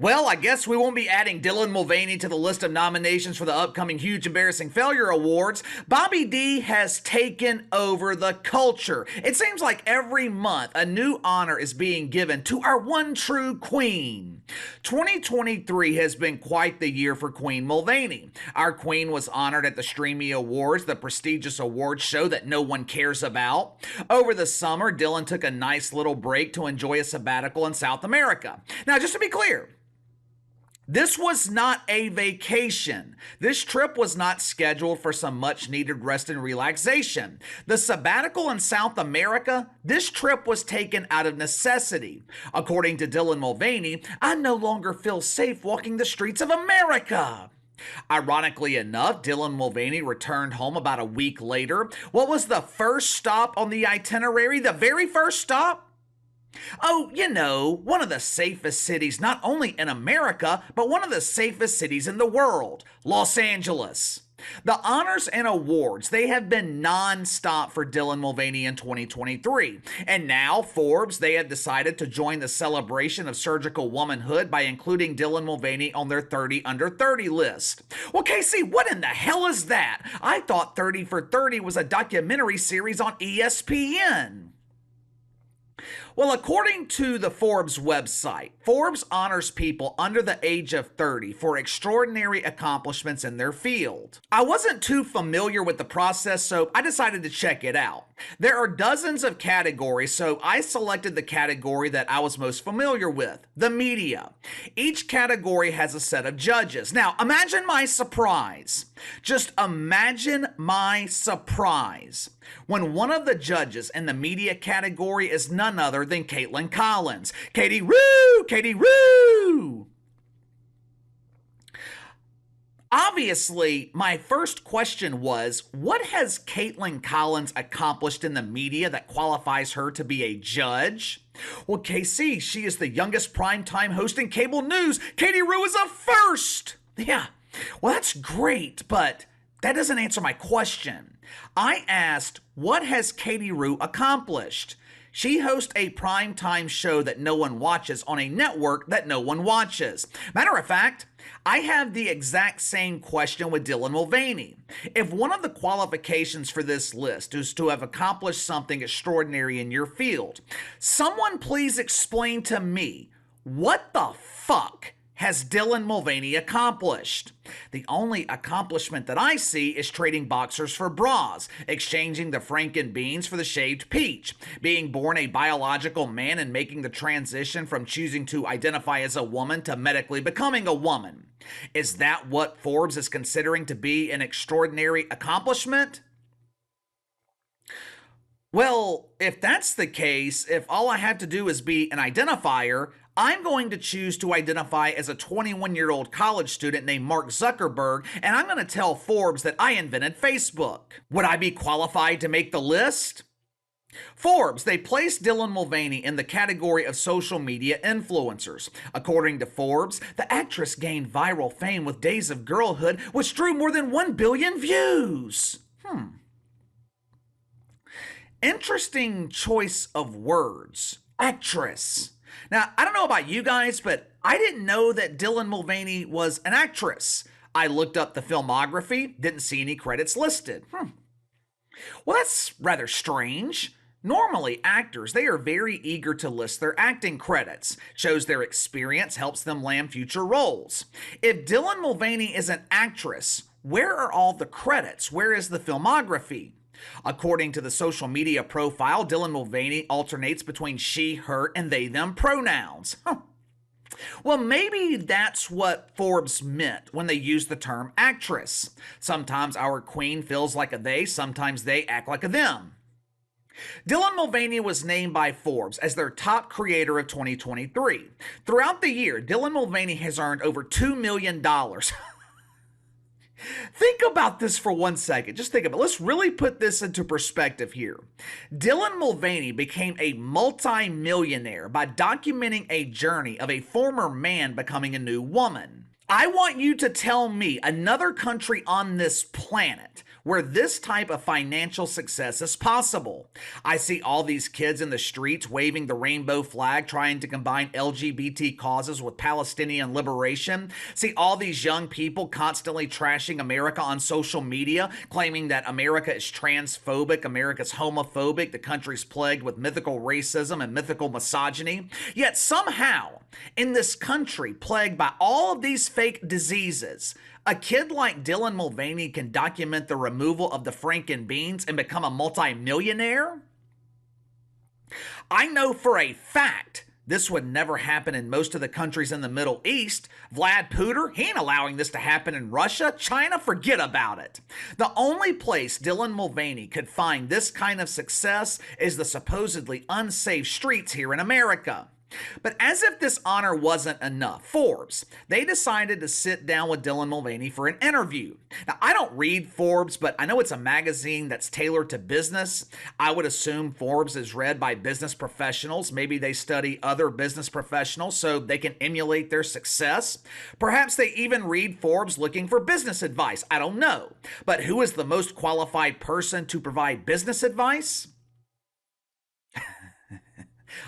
Well, I guess we won't be adding Dylan Mulvaney to the list of nominations for the upcoming Huge Embarrassing Failure Awards. Bobby D has taken over the culture. It seems like every month a new honor is being given to our one true queen. 2023 has been quite the year for Queen Mulvaney. Our queen was honored at the Streamy Awards, the prestigious awards show that no one cares about. Over the summer, Dylan took a nice little break to enjoy a sabbatical in South America. Now, just to be clear, this was not a vacation. This trip was not scheduled for some much needed rest and relaxation. The sabbatical in South America, this trip was taken out of necessity. According to Dylan Mulvaney, I no longer feel safe walking the streets of America. Ironically enough, Dylan Mulvaney returned home about a week later. What was the first stop on the itinerary? The very first stop? Oh, one of the safest cities not only in America, but one of the safest cities in the world, Los Angeles. The honors and awards, they have been non-stop for Dylan Mulvaney in 2023. And now, Forbes, they have decided to join the celebration of surgical womanhood by including Dylan Mulvaney on their 30 under 30 list. Well, Casey, what in the hell is that? I thought 30 for 30 was a documentary series on ESPN. Well, according to the Forbes website, Forbes honors people under the age of 30 for extraordinary accomplishments in their field. I wasn't too familiar with the process, so I decided to check it out. There are dozens of categories, so I selected the category that I was most familiar with, the media. Each category has a set of judges. Now, imagine my surprise. Just imagine my surprise when one of the judges in the media category is none other than Caitlin Collins. Katie Roo! Katie Roo! Obviously, my first question was, what has Caitlin Collins accomplished in the media that qualifies her to be a judge? Well, KC, she is the youngest primetime host in cable news. Katie Roo is a first! Yeah, well, that's great, but that doesn't answer my question. I asked, what has Katie Roo accomplished? She hosts a primetime show that no one watches on a network that no one watches. Matter of fact, I have the exact same question with Dylan Mulvaney. If one of the qualifications for this list is to have accomplished something extraordinary in your field, someone please explain to me, what the fuck has Dylan Mulvaney accomplished? The only accomplishment that I see is trading boxers for bras, exchanging the Franken beans for the shaved peach, being born a biological man and making the transition from choosing to identify as a woman to medically becoming a woman. Is that what Forbes is considering to be an extraordinary accomplishment? Well, if that's the case, if all I have to do is be an identifier, I'm going to choose to identify as a 21-year-old college student named Mark Zuckerberg, and I'm going to tell Forbes that I invented Facebook. Would I be qualified to make the list? Forbes, they placed Dylan Mulvaney in the category of social media influencers. According to Forbes, the actress gained viral fame with Days of Girlhood, which drew more than 1 billion views. Interesting choice of words. Actress. Now, I don't know about you guys, but I didn't know that Dylan Mulvaney was an actress. I looked up the filmography, didn't see any credits listed. Well, that's rather strange. Normally, actors, they are very eager to list their acting credits. Shows their experience, helps them land future roles. If Dylan Mulvaney is an actress, where are all the credits? Where is the filmography? According to the social media profile, Dylan Mulvaney alternates between she, her, and they, them pronouns. Well, maybe that's what Forbes meant when they used the term actress. Sometimes our queen feels like a they, sometimes they act like a them. Dylan Mulvaney was named by Forbes as their top creator of 2023. Throughout the year, Dylan Mulvaney has earned over $2 million. Think about this for 1 second. Just think about it. Let's really put this into perspective here. Dylan Mulvaney became a multi-millionaire by documenting a journey of a former man becoming a new woman. I want you to tell me another country on this planet where this type of financial success is possible. I see all these kids in the streets waving the rainbow flag, trying to combine LGBT causes with Palestinian liberation. See all these young people constantly trashing America on social media, claiming that America is transphobic, America's homophobic, the country's plagued with mythical racism and mythical misogyny. Yet somehow, in this country plagued by all of these fake diseases, a kid like Dylan Mulvaney can document the removal of the Franken beans and become a multimillionaire? I know for a fact this would never happen in most of the countries in the Middle East. Vlad Putin, he ain't allowing this to happen in Russia. China, forget about it. The only place Dylan Mulvaney could find this kind of success is the supposedly unsafe streets here in America. But as if this honor wasn't enough, Forbes, they decided to sit down with Dylan Mulvaney for an interview. Now, I don't read Forbes, but I know it's a magazine that's tailored to business. I would assume Forbes is read by business professionals. Maybe they study other business professionals so they can emulate their success. Perhaps they even read Forbes looking for business advice. I don't know. But who is the most qualified person to provide business advice?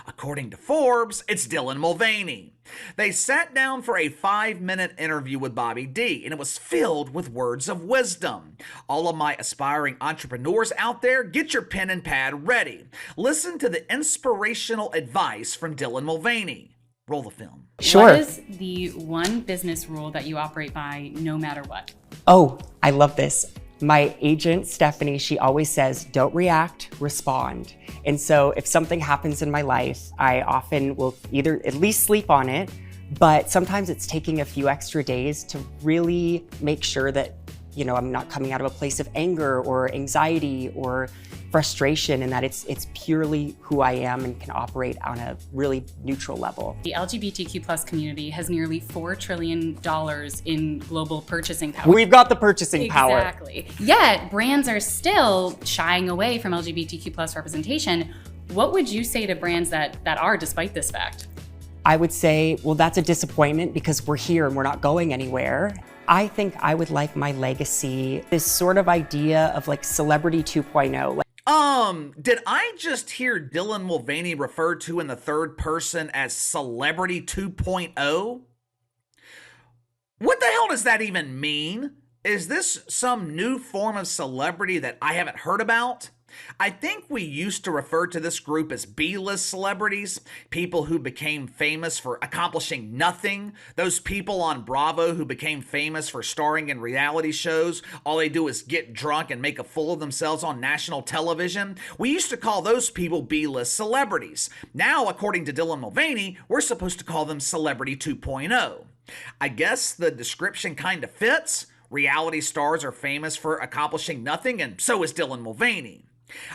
According to Forbes, it's Dylan Mulvaney. They sat down for a 5-minute interview with Bobby D, and it was filled with words of wisdom. All of my aspiring entrepreneurs out there, get your pen and pad ready. Listen to the inspirational advice from Dylan Mulvaney. Roll the film. Sure. What is the one business rule that you operate by no matter what? Oh, I love this. My agent, Stephanie, she always says, don't react, respond. And so if something happens in my life, I often will either at least sleep on it, but sometimes it's taking a few extra days to really make sure that, I'm not coming out of a place of anger or anxiety or frustration, and that it's purely who I am and can operate on a really neutral level. The LGBTQ plus community has nearly $4 trillion in global purchasing power. We've got the purchasing power. Exactly. Yet brands are still shying away from LGBTQ plus representation. What would you say to brands that are, despite this fact? I would say, well, that's a disappointment because we're here and we're not going anywhere. I think I would like my legacy, this sort of idea of like celebrity 2.0. Did I just hear Dylan Mulvaney referred to in the third person as Celebrity 2.0? What the hell does that even mean? Is this some new form of celebrity that I haven't heard about? I think we used to refer to this group as B-list celebrities, people who became famous for accomplishing nothing, those people on Bravo who became famous for starring in reality shows. All they do is get drunk and make a fool of themselves on national television. We used to call those people B-list celebrities. Now, according to Dylan Mulvaney, we're supposed to call them Celebrity 2.0. I guess the description kind of fits. Reality stars are famous for accomplishing nothing, and so is Dylan Mulvaney.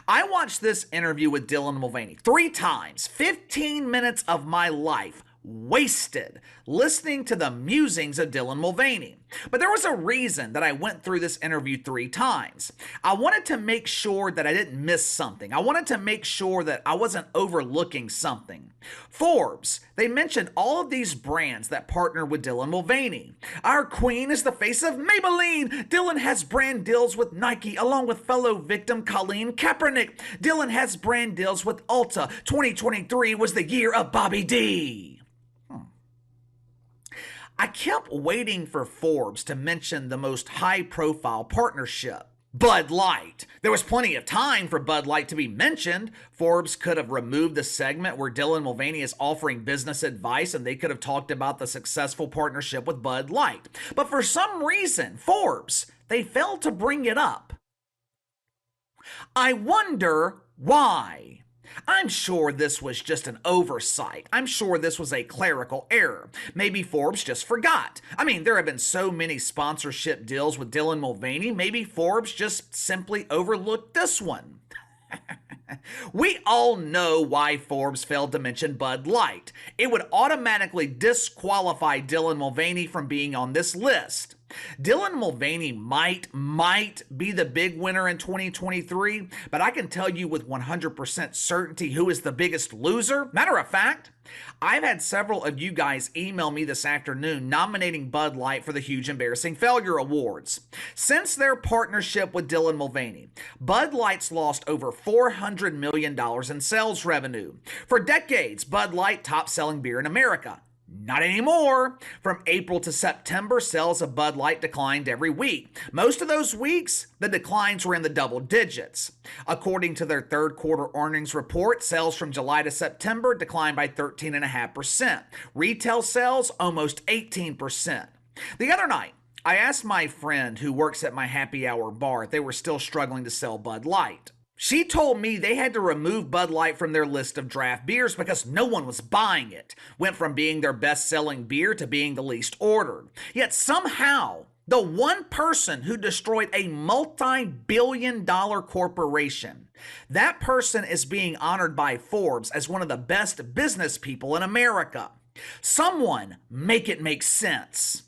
I watched this interview with Dylan Mulvaney 3 times, 15 minutes of my life wasted listening to the musings of Dylan Mulvaney. But there was a reason that I went through this interview 3 times. I wanted to make sure that I didn't miss something. I wanted to make sure that I wasn't overlooking something. Forbes, they mentioned all of these brands that partner with Dylan Mulvaney. Our queen is the face of Maybelline. Dylan has brand deals with Nike along with fellow victim Colleen Kaepernick. Dylan has brand deals with Ulta. 2023 was the year of Bobby D. I kept waiting for Forbes to mention the most high-profile partnership, Bud Light. There was plenty of time for Bud Light to be mentioned. Forbes could have removed the segment where Dylan Mulvaney is offering business advice, and they could have talked about the successful partnership with Bud Light. But for some reason, Forbes, they failed to bring it up. I wonder why. I'm sure this was just an oversight. I'm sure this was a clerical error. Maybe Forbes just forgot. I mean, there have been so many sponsorship deals with Dylan Mulvaney. Maybe Forbes just simply overlooked this one. We all know why Forbes failed to mention Bud Light. It would automatically disqualify Dylan Mulvaney from being on this list. Dylan Mulvaney might be the big winner in 2023, but I can tell you with 100% certainty who is the biggest loser. Matter of fact, I've had several of you guys email me this afternoon nominating Bud Light for the Huge Embarrassing Failure Awards. Since their partnership with Dylan Mulvaney, Bud Light's lost over $400 million in sales revenue. For decades, Bud Light top-selling beer in America. Not anymore. From April to September, sales of Bud Light declined every week. Most of those weeks, the declines were in the double digits. According to their third quarter earnings report, sales from July to September declined by 13.5%. Retail sales, almost 18%. The other night, I asked my friend who works at my happy hour bar if they were still struggling to sell Bud Light. She told me they had to remove Bud Light from their list of draft beers because no one was buying it. Went from being their best-selling beer to being the least ordered. Yet somehow, the one person who destroyed a multi-billion-dollar corporation, that person is being honored by Forbes as one of the best business people in America. Someone make it make sense.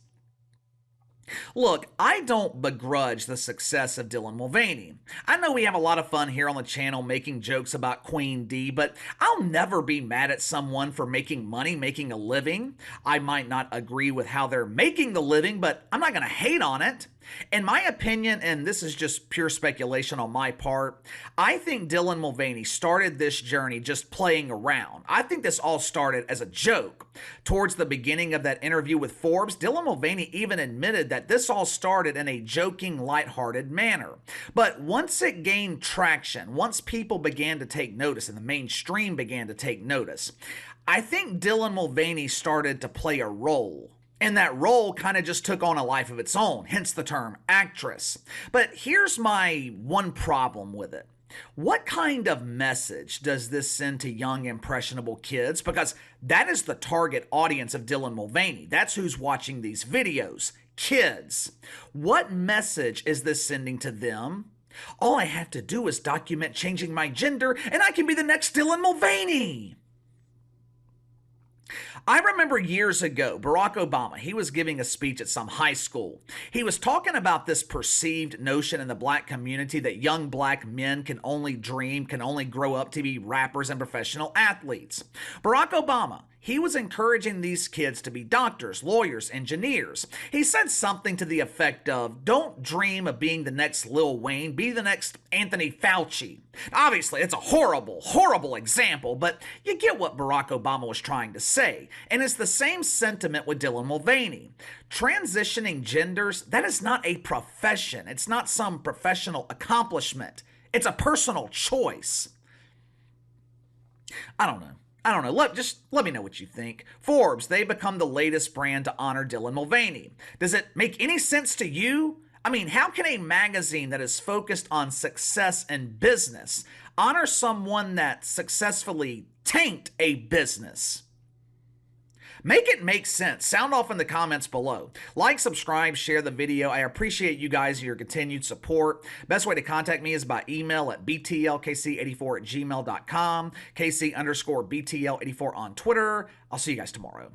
Look, I don't begrudge the success of Dylan Mulvaney. I know we have a lot of fun here on the channel making jokes about Queen D, but I'll never be mad at someone for making money, making a living. I might not agree with how they're making the living, but I'm not going to hate on it. In my opinion, and this is just pure speculation on my part, I think Dylan Mulvaney started this journey just playing around. I think this all started as a joke. Towards the beginning of that interview with Forbes, Dylan Mulvaney even admitted that this all started in a joking, lighthearted manner. But once it gained traction, once people began to take notice and the mainstream began to take notice, I think Dylan Mulvaney started to play a role. And that role kind of just took on a life of its own, hence the term actress. But here's my one problem with it. What kind of message does this send to young, impressionable kids? Because that is the target audience of Dylan Mulvaney. That's who's watching these videos. Kids. What message is this sending to them? All I have to do is document changing my gender, and I can be the next Dylan Mulvaney. I remember years ago, Barack Obama, he was giving a speech at some high school. He was talking about this perceived notion in the black community that young black men can only dream, can only grow up to be rappers and professional athletes. Barack Obama, he was encouraging these kids to be doctors, lawyers, engineers. He said something to the effect of, don't dream of being the next Lil Wayne, be the next Anthony Fauci. Obviously, it's a horrible, horrible example, but you get what Barack Obama was trying to say. And it's the same sentiment with Dylan Mulvaney. Transitioning genders, that is not a profession. It's not some professional accomplishment. It's a personal choice. I don't know. Just let me know what you think. Forbes, they become the latest brand to honor Dylan Mulvaney. Does it make any sense to you? I mean, how can a magazine that is focused on success and business honor someone that successfully tanked a business? Make it make sense. Sound off in the comments below. Like, subscribe, share the video. I appreciate you guys and your continued support. Best way to contact me is by email at btlkc84@gmail.com, KC_BTL84 on Twitter. I'll see you guys tomorrow.